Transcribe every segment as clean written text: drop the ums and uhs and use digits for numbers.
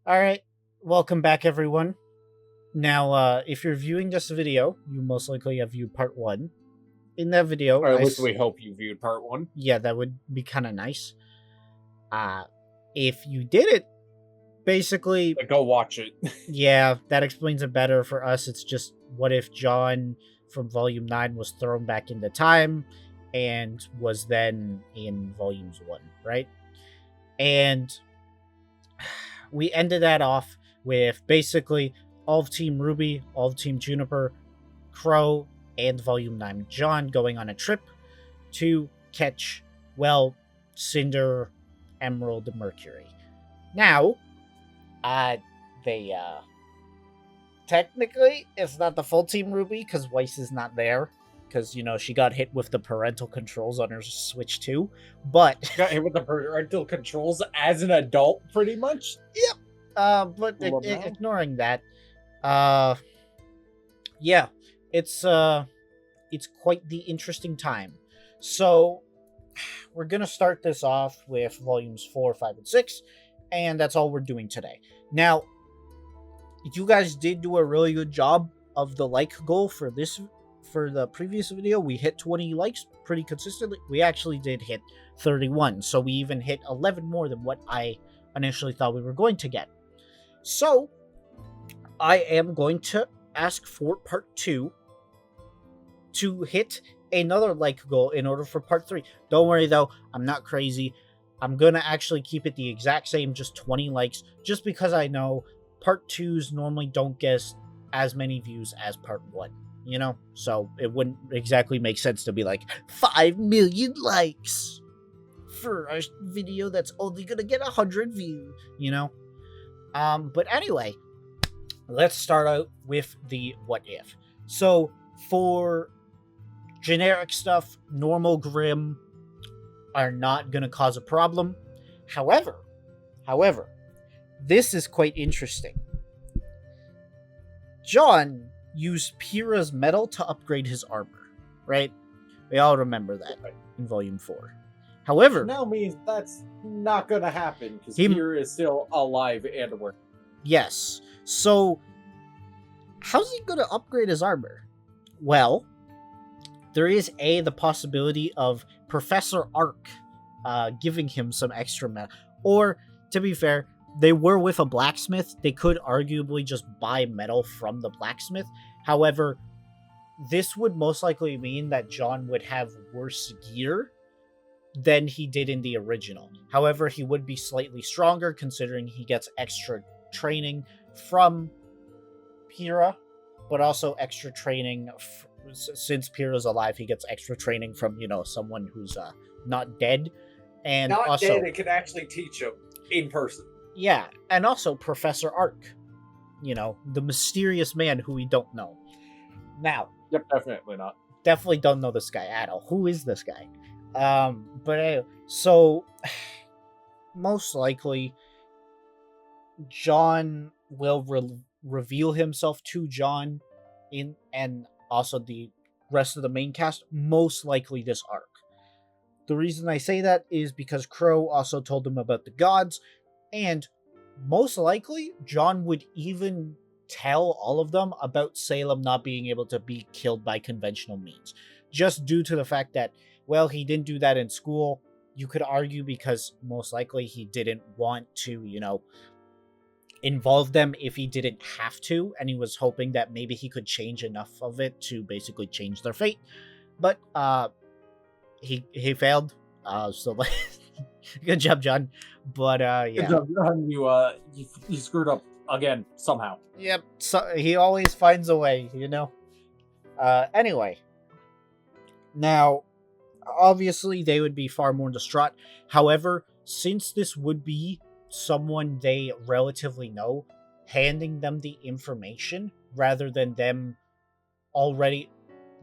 All right, welcome back, everyone. Now, if you're viewing this video, you most likely have viewed part one. In that video, Or at least we hope you viewed part one. yeah, that would be kind of nice. Uh, if you did it, basically, But go watch it. yeah, that explains it better for us. It's just what if Jaune from Volume 9 was thrown back into time and was then in Volumes 1, right? And we ended that off with basically all of Team Rwby, all of Team Juniper, Crow, and Volume 9 Jaune going on a trip to catch, well, Cinder, Emerald, and Mercury. Now, they, technically, it's not the full Team Rwby because Weiss is not there. Because, she got hit with the parental controls on her Switch 2. But. Got hit with the parental controls as an adult, pretty much. Yep. But ignoring that, yeah, it's quite the interesting time. So we're gonna start this off with volumes 4, 5, and 6, and that's all we're doing today. Now, you guys did do a really good job of the like goal for the previous video. We hit 20 likes pretty consistently. We actually did hit 31, so we even hit 11 more than what I initially thought we were going to get. So I am going to ask for part 2 to hit another like goal in order for part 3. Don't worry though, I'm not crazy. I'm gonna actually keep it the exact same, just 20 likes, just because I know part 2s normally don't get as many views as part 1, so it wouldn't exactly make sense to be like 5 million likes for a video that's only gonna get 100 views, but anyway, let's start out with the what if. So for generic stuff, normal Grim are not going to cause a problem. However, this is quite interesting. Jaune used Pyrrha's metal to upgrade his armor, right? We all remember that in Volume 4. However, now means that's not going to happen because Pyrrha is still alive and working. Yes. So, how's he going to upgrade his armor? Well, there is the possibility of Professor Arc giving him some extra metal. Or, to be fair, they were with a blacksmith. They could arguably just buy metal from the blacksmith. However, this would most likely mean that Jaune would have worse gear than he did in the original. However, he would be slightly stronger considering he gets extra training from Pyrrha, but also extra training since Pyrrha's alive. He gets extra training from someone who's not dead, and not also dead. It can actually teach him in person. Yeah, and also Professor Arc, the mysterious man who we don't know. Now, yep, definitely not. Definitely don't know this guy at all. Who is this guy? But anyway, so most likely Jaune will reveal himself to Jaune and also the rest of the main cast, most likely this arc. The reason I say that is because Crow also told him about the gods, and most likely Jaune would even tell all of them about Salem not being able to be killed by conventional means, just due to the fact that, well, he didn't do that in school. You could argue because most likely he didn't want to, involve them if he didn't have to, and he was hoping that maybe he could change enough of it to basically change their fate. But he failed. So good job, Jaune. But yeah, good job, Jaune. You screwed up again somehow. Yep. So he always finds a way, Anyway, now obviously they would be far more distraught. However, since this would be someone they relatively know, handing them the information rather than them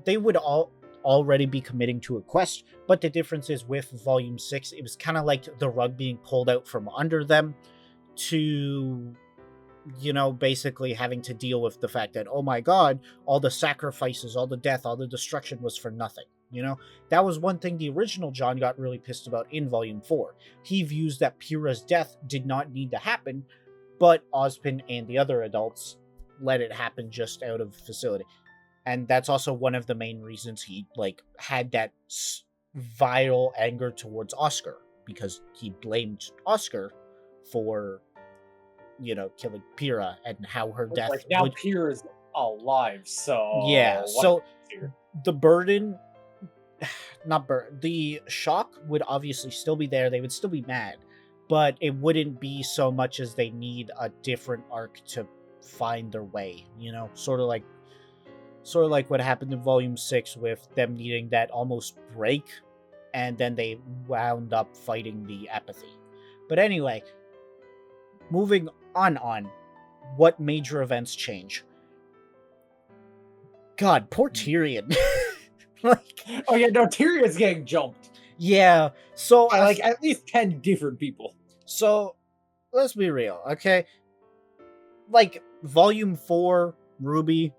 they would already be committing to a quest. But the difference is with Volume 6, it was kind of like the rug being pulled out from under them to, basically having to deal with the fact that, oh my god, all the sacrifices, all the death, all the destruction was for nothing. That was one thing the original Jaune got really pissed about in Volume 4. He views that Pyrrha's death did not need to happen but Ozpin and the other adults let it happen just out of facility. And that's also one of the main reasons he had that viral anger towards Oscar, because he blamed Oscar for killing Pyrrha, and how her death now Pyrrha's alive, so so the burden, the shock would obviously still be there. They would still be mad, but it wouldn't be so much as they need a different arc to find their way, sort of like what happened in Volume 6 with them needing that almost break, and then they wound up fighting the apathy. But anyway, moving on, what major events change? God, poor Tyrion. Oh yeah, no, Tyrion's getting jumped. Yeah, so by at least 10 different people. So, let's be real, okay? Volume 4, Rwby,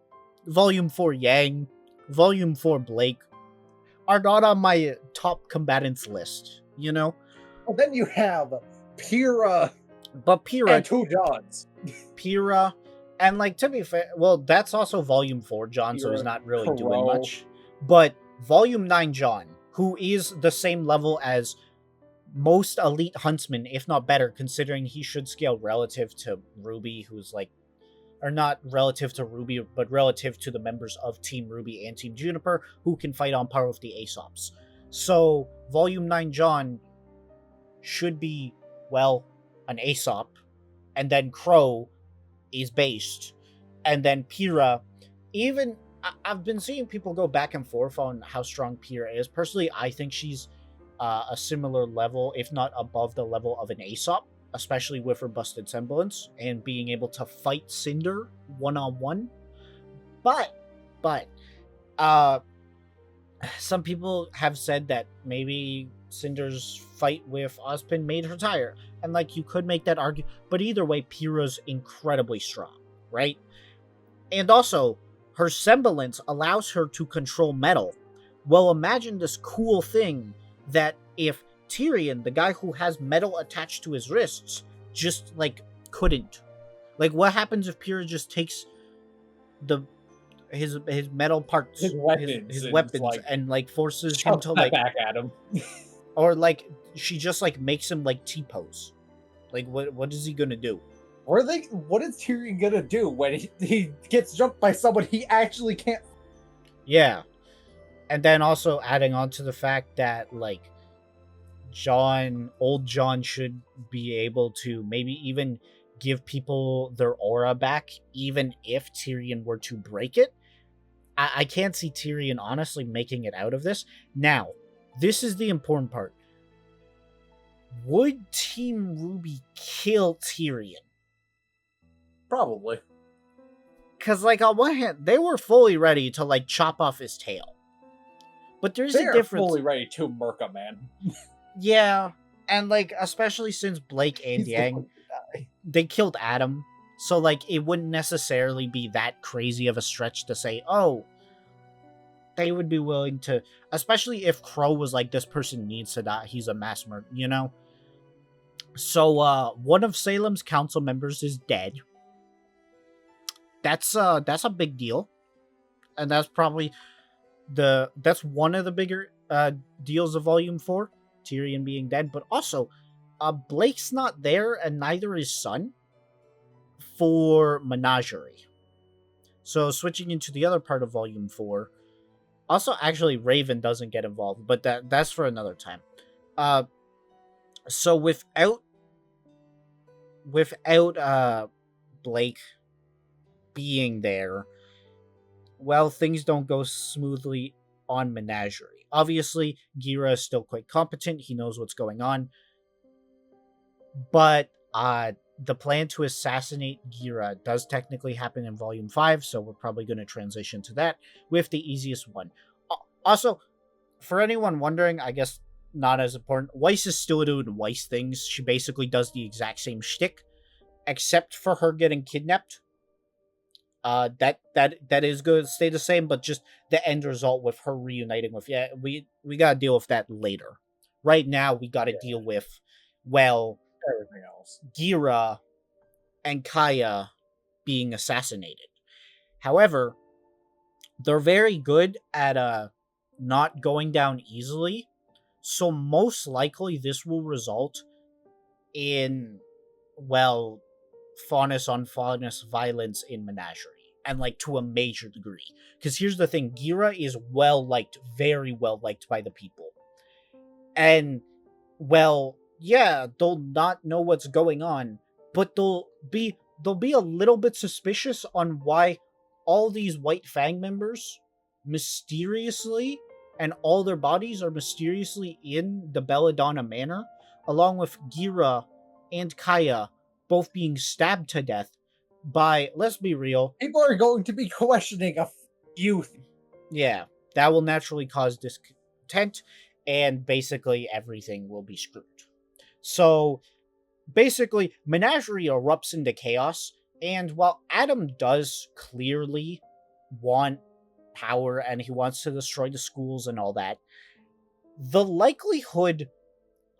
Volume 4, Yang, Volume 4, Blake, are not on my top combatants list, Well, then you have Pyrrha. But Pyrrha... And 2 Jaunes. Pyrrha, and to be fair, well, that's also Volume 4, Jaune, so he's not really doing much. But Volume 9, Jaune, who is the same level as most elite huntsmen, if not better, considering he should scale relative to Rwby, who's or not relative to Rwby, but relative to the members of Team Rwby and Team Juniper, who can fight on par with the Aesops. So, Volume 9 Jaune should be, well, an Aesop, and then Crow is based, and then Pyrrha, even... I've been seeing people go back and forth on how strong Pyrrha is. Personally, I think she's a similar level, if not above the level of an Aesop, especially with her busted semblance and being able to fight Cinder one-on-one. But, some people have said that maybe Cinder's fight with Ozpin made her tired, and you could make that argument, but either way, Pyrrha's incredibly strong, right? And also, her semblance allows her to control metal. Well, imagine this cool thing that if Tyrion, the guy who has metal attached to his wrists, just, couldn't. What happens if Pyrrha just takes his metal parts, his weapons, and forces him to, back at him? Or, she just, makes him, T-pose. What is he gonna do? What is Tyrion gonna do when he gets jumped by someone he actually can't? Yeah. And then also adding on to the fact that, old Jaune should be able to maybe even give people their aura back, even if Tyrion were to break it. I can't see Tyrion honestly making it out of this. Now, this is the important part. Would Team Rwby kill Tyrion? Probably. Because, on one hand, they were fully ready to, chop off his tail. But there's a difference. They're fully ready to murk a man. Yeah, and, especially since Blake and Yang, they killed Adam. So, it wouldn't necessarily be that crazy of a stretch to say, oh, they would be willing to... Especially if Crow was this person needs to die, he's a mass murderer, So, one of Salem's council members is dead. That's a big deal, and that's probably that's one of the bigger deals of Volume 4, Tyrion being dead. But also, Blake's not there, and neither is Sun for Menagerie. So switching into the other part of Volume 4, also actually Raven doesn't get involved, but that's for another time. So without Blake being there, well, things don't go smoothly on Menagerie. Obviously, Gira is still quite competent. He knows what's going on. But the plan to assassinate Gira does technically happen in Volume 5, so we're probably going to transition to that with the easiest one. Also, for anyone wondering, I guess not as important, Weiss is still doing Weiss things. She basically does the exact same shtick, except for her getting kidnapped. That is going to stay the same, but just the end result with her reuniting with... Yeah, we gotta deal with that later. Right now, we gotta deal with, well... everything else. Gira and Kaya being assassinated. However, they're very good at not going down easily, so most likely this will result in, well, faunus on faunus violence in Menagerie, and like to a major degree. Because here's the thing, Gira is well liked, very well liked by the people. And, well, yeah, they'll not know what's going on, but they'll be a little bit suspicious on why all these White Fang members mysteriously, and all their bodies are mysteriously in the Belladonna Manor, along with Gira and Kaya both being stabbed to death by, let's be real, People are going to be questioning a few yeah, that will naturally cause discontent, and basically everything will be screwed. So, basically, Menagerie erupts into chaos, and while Adam does clearly want power and he wants to destroy the schools and all that, the likelihood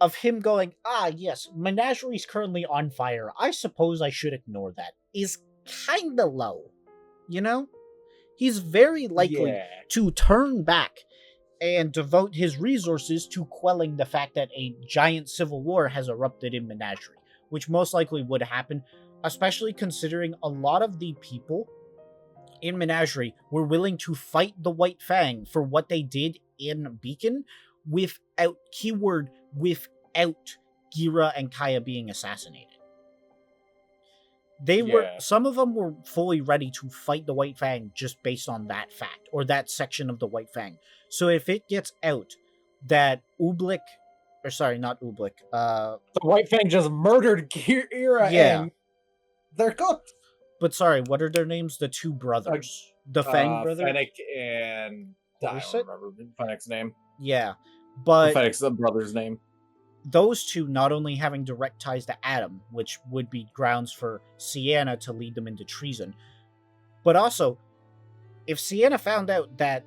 of him going, yes, Menagerie's currently on fire, I suppose I should ignore that, is kinda low. You know? He's very likely Yeah. to turn back and devote his resources to quelling the fact that a giant civil war has erupted in Menagerie, which most likely would happen, especially considering a lot of the people in Menagerie were willing to fight the White Fang for what they did in Beacon without Gira and Kaya being assassinated. Some of them were fully ready to fight the White Fang just based on that fact, or that section of the White Fang. So if it gets out that not Ublik, The White Fang just murdered Gira and they're cooked. But sorry, what are their names? The two brothers. The Fang brothers? Fennec and... I don't remember Fennec's name. Yeah, but... Fennec's the brother's name. Those two not only having direct ties to Adam, which would be grounds for Sienna to lead them into treason, but also, if Sienna found out that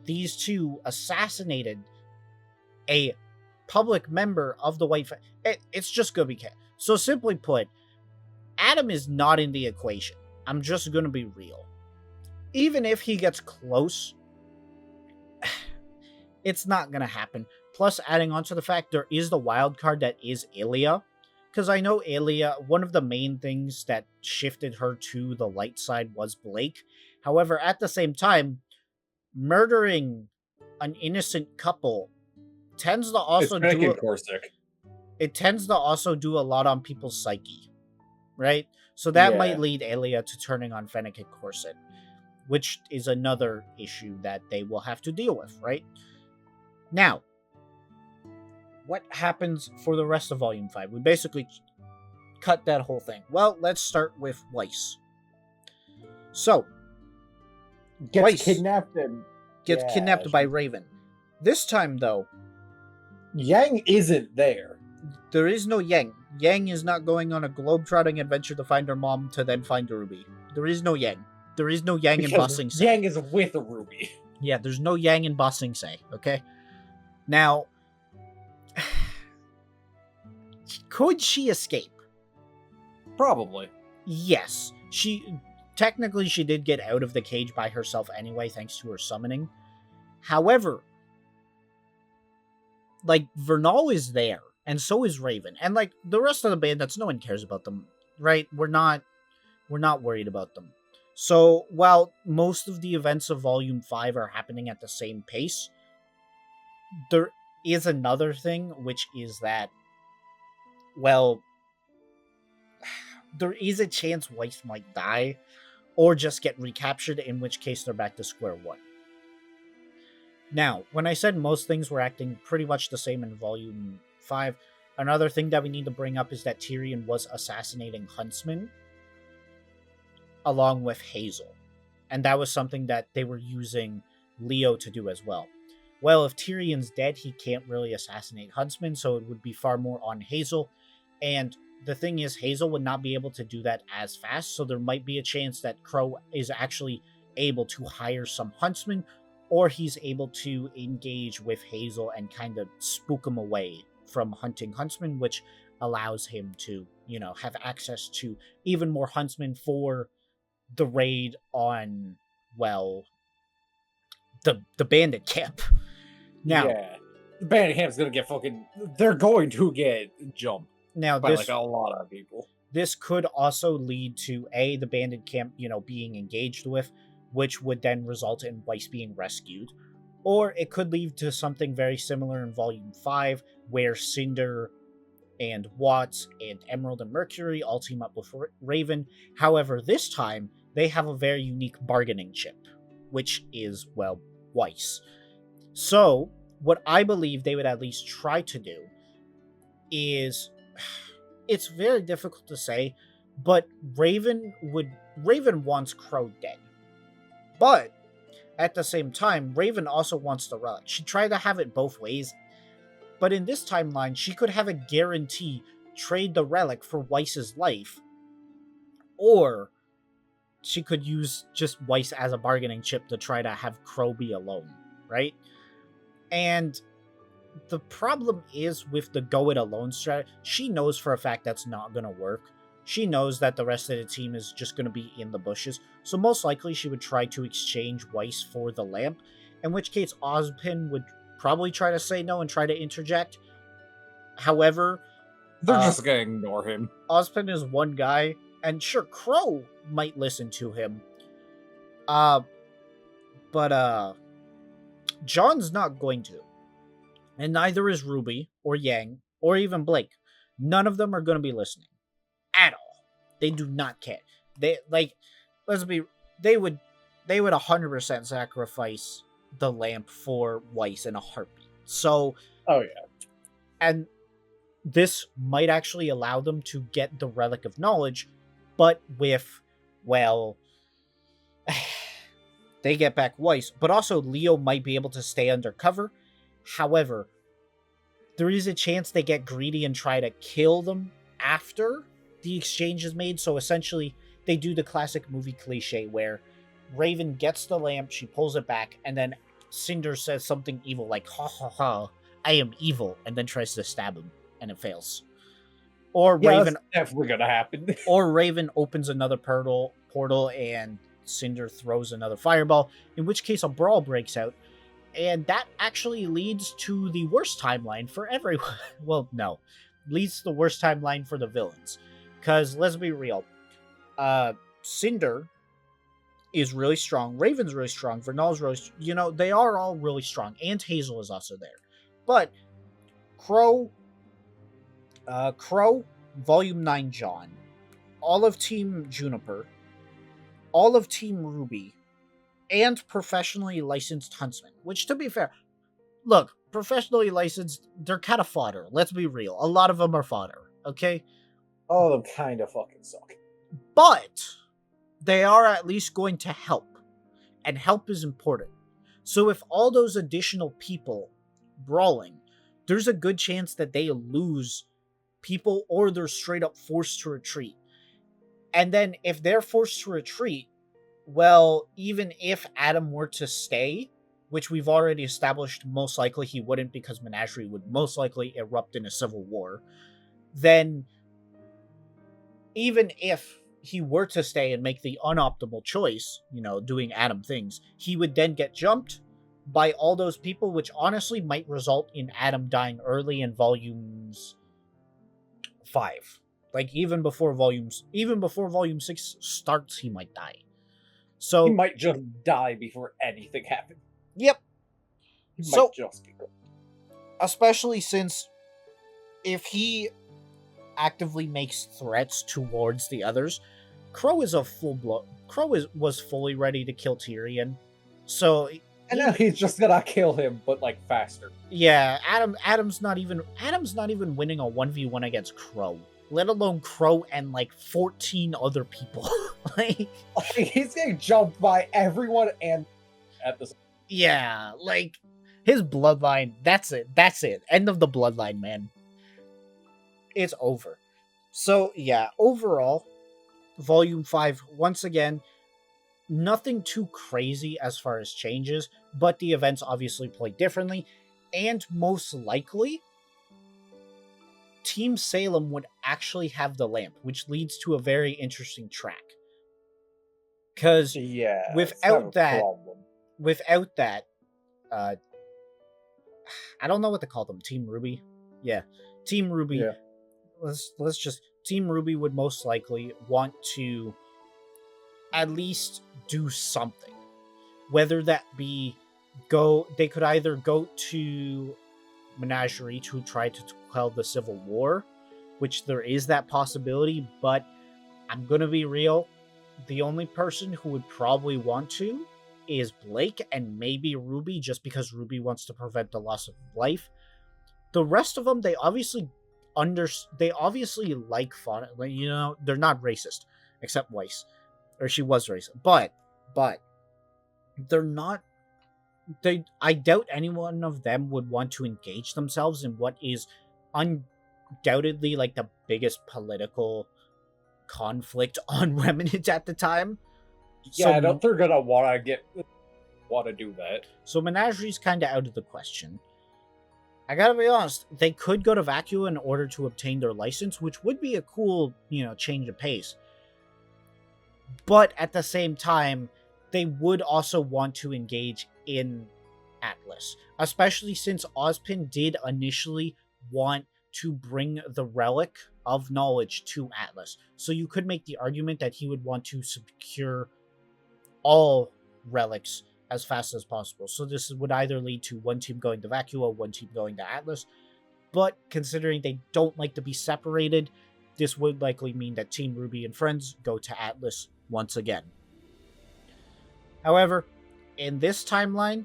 these two assassinated a public member of the White Fang, it's just gonna be... So simply put, Adam is not in the equation. I'm just gonna be real. Even if he gets close, it's not gonna happen. Plus, adding on to the fact there is the wild card that is Ilya. Because I know Ilya, one of the main things that shifted her to the light side was Blake. However, at the same time, murdering an innocent couple tends to also it tends to also do a lot on people's psyche. Right? So that might lead Ilya to turning on Fennec and Corset, which is another issue that they will have to deal with, right? Now, what happens for the rest of Volume 5? We basically cut that whole thing. Well, let's start with Weiss. So, Weiss kidnapped and... Gets kidnapped by Raven. This time, though... Yang isn't there. There is no Yang. Yang is not going on a globe-trotting adventure to find her mom to then find Rwby. There is no Yang. There is no Yang in Ba Sing Se. Yang is with Rwby. Yeah, there's no Yang in Ba Sing Se, okay? Now, could she escape? Probably. Yes. Technically, she did get out of the cage by herself anyway, thanks to her summoning. However, like, Vernal is there, and so is Raven. And, like, the rest of the bandits, no one cares about them, right? We're not worried about them. So, while most of the events of Volume 5 are happening at the same pace, there is another thing, which is that, well, there is a chance Weiss might die, or just get recaptured, in which case they're back to square one. Now, when I said most things were acting pretty much the same in Volume 5, another thing that we need to bring up is that Tyrion was assassinating Huntsman, along with Hazel. And that was something that they were using Leo to do as well. Well, if Tyrion's dead, he can't really assassinate Huntsman, so it would be far more on Hazel. And the thing is, Hazel would not be able to do that as fast, so there might be a chance that Crow is actually able to hire some Huntsmen, or he's able to engage with Hazel and kind of spook him away from hunting Huntsman, which allows him to, have access to even more huntsmen for the raid on, well, the bandit camp. Now, Yeah. The bandit camp's gonna get fucking. They're going to get jumped now by like this a lot of people. this could also lead to the bandit camp, being engaged with, which would then result in Weiss being rescued. Or it could lead to something very similar in Volume 5, where Cinder and Watts and Emerald and Mercury all team up with Raven. However, this time, they have a very unique bargaining chip, which is, well, Weiss. So, what I believe they would at least try to do is, it's very difficult to say, but Raven wants Crow dead. But at the same time, Raven also wants the relic. She tried to have it both ways, but in this timeline, she could have a guarantee trade the relic for Weiss's life, or she could use just Weiss as a bargaining chip to try to have Crow be alone, right? And the problem is with the go it alone strategy, she knows for a fact that's not going to work. She knows that the rest of the team is just going to be in the bushes, so most likely she would try to exchange Weiss for the lamp, in which case Ozpin would probably try to say no and try to interject. However, They're just gonna ignore him. Ozpin is one guy, and sure, Crow might listen to him. But Jaune's not going to. And neither is Rwby, or Yang, or even Blake. None of them are going to be listening. At all. They do not care. They would 100% sacrifice the lamp for Weiss in a heartbeat. So, oh yeah. And this might actually allow them to get the Relic of Knowledge, but with, well, they get back Weiss, but also Leo might be able to stay undercover. However, there is a chance they get greedy and try to kill them after the exchange is made. So essentially, they do the classic movie cliche where Raven gets the lamp, she pulls it back, and then Cinder says something evil like, ha ha ha, I am evil, and then tries to stab him, and it fails. Or yeah, Raven, that's definitely gonna happen. Or Raven opens another portal and Cinder throws another fireball, in which case a brawl breaks out, and that actually leads to the worst timeline for everyone. Well, no. Leads to the worst timeline for the villains. Because, let's be real, Cinder is really strong, Raven's really strong, Vernal's really they are all really strong, and Hazel is also there. But, Crow, Volume 9 Jaune, all of Team Juniper, all of Team Rwby, and professionally licensed huntsmen. Which, to be fair, look, professionally licensed, they're kind of fodder. Let's be real. A lot of them are fodder, okay? All of them kind of fucking suck. But they are at least going to help. And help is important. So if all those additional people brawling, there's a good chance that they lose people or they're straight up forced to retreat. And then if they're forced to retreat, well, even if Adam were to stay, which we've already established most likely he wouldn't because Menagerie would most likely erupt in a civil war, then even if he were to stay and make the unoptimal choice, doing Adam things, he would then get jumped by all those people, which honestly might result in Adam dying early in volumes 5. Like, even before volume 6 starts, he might die. So he might just die before anything happens. Yep. He might just be good. Especially since if he actively makes threats towards the others, Crow is a was fully ready to kill Tyrion. So and now he's just gonna kill him, but like faster. Yeah, Adam's not even winning a 1v1 against Crow, let alone Crow and like 14 other people. Like he's getting jumped by everyone and at the yeah, like his bloodline, that's it. End of the bloodline, man. It's over. So yeah, overall, Volume 5, once again, nothing too crazy as far as changes, but the events obviously play differently, and most likely, Team Salem would actually have the lamp, which leads to a very interesting track. Because Yeah, without that, problem. uh, I don't know what to call them. Team Rwby, yeah, Team Rwby. Yeah. Let's just Team Rwby would most likely want to at least do something, whether that be they could either go to Menagerie to try to quell the civil war, which there is that possibility, but I'm gonna be real, the only person who would probably want to is Blake and maybe Rwby, just because Rwby wants to prevent the loss of life. The rest of them, they obviously like Fauna. You know, they're not racist, except Weiss, or she was racist, but they're not. I doubt any one of them would want to engage themselves in what is undoubtedly like the biggest political conflict on Remnant at the time. Yeah, I don't. They're gonna want to do that. So Menagerie's kind of out of the question. I gotta be honest, they could go to Vacua in order to obtain their license, which would be a cool, change of pace. But at the same time, they would also want to engage in Atlas, especially since Ozpin did initially want to bring the relic of knowledge to Atlas. So you could make the argument that he would want to secure all relics as fast as possible. So this would either lead to one team going to Vacua, one team going to Atlas. But considering they don't like to be separated, this would likely mean that Team Rwby and friends go to Atlas once again. However, in this timeline,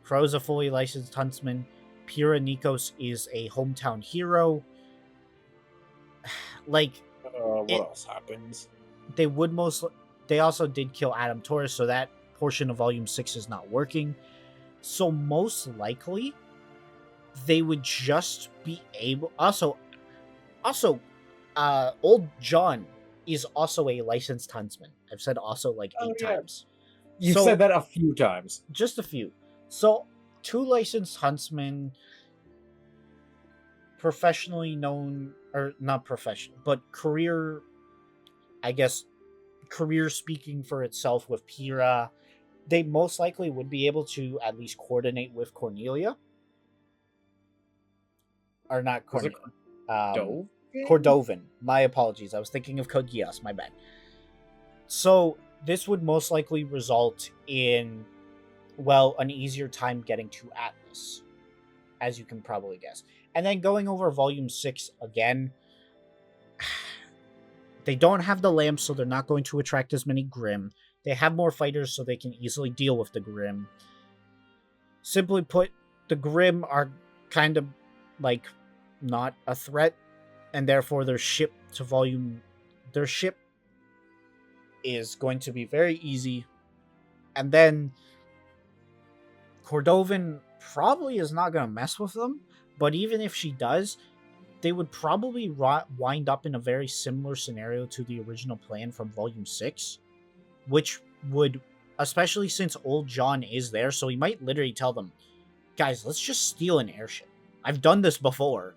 Crow's a fully licensed huntsman, Pyrrha Nikos is a hometown hero. What else happens? They also did kill Adam Torres, so that portion of Volume 6 is not working. So most likely, they would just be able... Also, old Jaune is also a licensed huntsman. I've said also like 8 times. You said that a few times. Just a few. So, 2 licensed huntsmen, professionally known, or not professional, but career speaking for itself with Pyrrha. They most likely would be able to at least coordinate with Cornelia. Or not Cornelia. Cordovan. My apologies. I was thinking of Code Geass. My bad. So, this would most likely result in, an easier time getting to Atlas, as you can probably guess. And then going over Volume 6 again, they don't have the lamp, so they're not going to attract as many Grimm. They have more fighters, so they can easily deal with the Grimm. Simply put, the Grimm are kind of, not a threat, and therefore their ship is going to be very easy. And then Cordovan probably is not going to mess with them, but even if she does, they would probably wind up in a very similar scenario to the original plan from Volume 6, which would, especially since old Jaune is there, so he might literally tell them, guys, let's just steal an airship. I've done this before.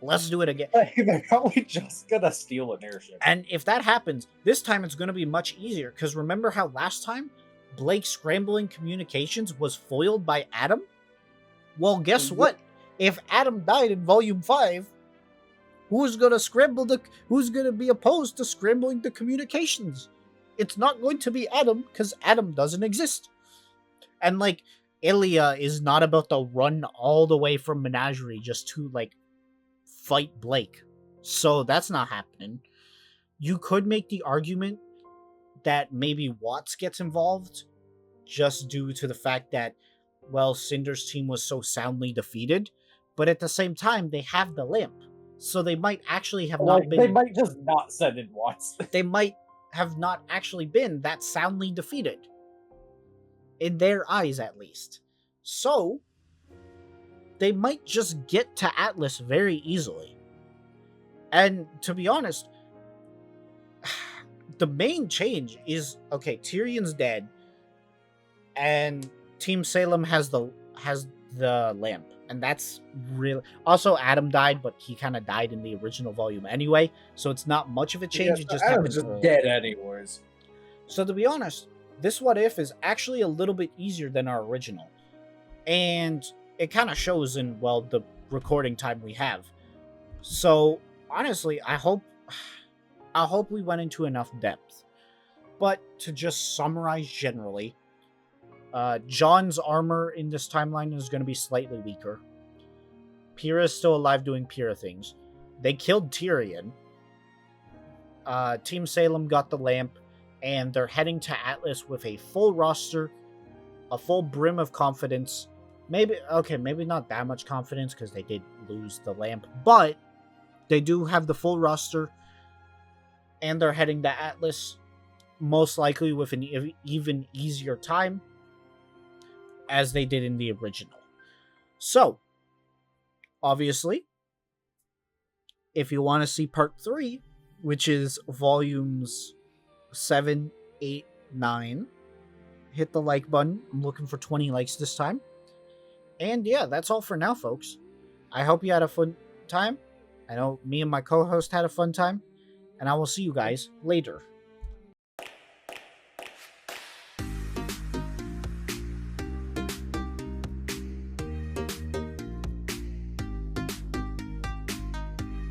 Let's do it again. They're probably just gonna steal an airship. And if that happens, this time it's going to be much easier, because remember how last time Blake scrambling communications was foiled by Adam? Well, guess what? If Adam died in Volume 5, who's going to be opposed to scrambling the communications? It's not going to be Adam, because Adam doesn't exist. And, Ilya is not about to run all the way from Menagerie just to, fight Blake. So that's not happening. You could make the argument that maybe Watts gets involved just due to the fact that, Cinder's team was so soundly defeated, but at the same time, they have the lamp. So they might actually have not been... They might just not send in Watts. They might have not actually been that soundly defeated. In their eyes, at least. So, they might just get to Atlas very easily. And to be honest, the main change is, Tyrion's dead, and Team Salem has the lamp. And that's really also Adam died, but he kind of died in the original volume anyway, so it's not much of a change. Yeah, It so just Adam's happened just early. dead anyways. So to be honest, this what if is actually a little bit easier than our original, and it kind of shows in the recording time we have. So honestly, I hope we went into enough depth. But to just summarize generally, Jaune's armor in this timeline is going to be slightly weaker. Pyrrha is still alive doing Pyrrha things. They killed Tyrion. Team Salem got the lamp, and they're heading to Atlas with a full roster, a full brim of confidence. Maybe not that much confidence because they did lose the lamp, but they do have the full roster, and they're heading to Atlas, most likely with an even easier time as they did in the original. So, obviously, if you want to see part 3, which is volumes 7, 8, 9, hit the like button. I'm looking for 20 likes this time. And yeah, that's all for now, folks. I hope you had a fun time. I know me and my co-host had a fun time. And I will see you guys later.